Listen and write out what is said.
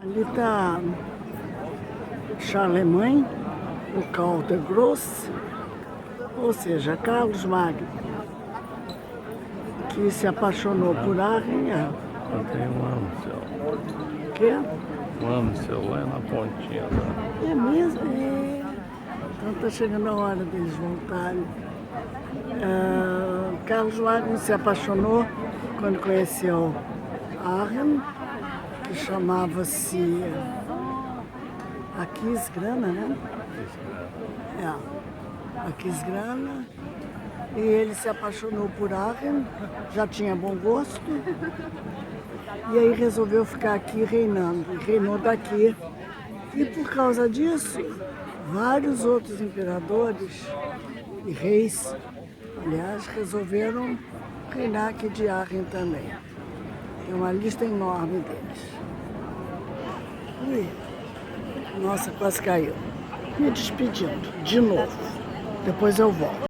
Ali está Charlemagne, o Karl de Grosse, ou seja, Carlos Magno, que se apaixonou por Arrinhar. Tem um Amstel. O quê? Um Amstel lá na pontinha lá. É mesmo? É. Então está chegando a hora deles voltarem. Carlos Magno se apaixonou quando conheceu Arren, que chamava-se Aquisgrana, né? Aquisgrana. E ele se apaixonou por Arren, já tinha bom gosto, e aí resolveu ficar aqui reinando, e reinou daqui. E por causa disso, vários outros imperadores e reis, aliás, resolveram reinar aqui de Arren também. Tem uma lista enorme deles. Ui, nossa, quase caiu. Me despedindo, de novo. Depois eu volto.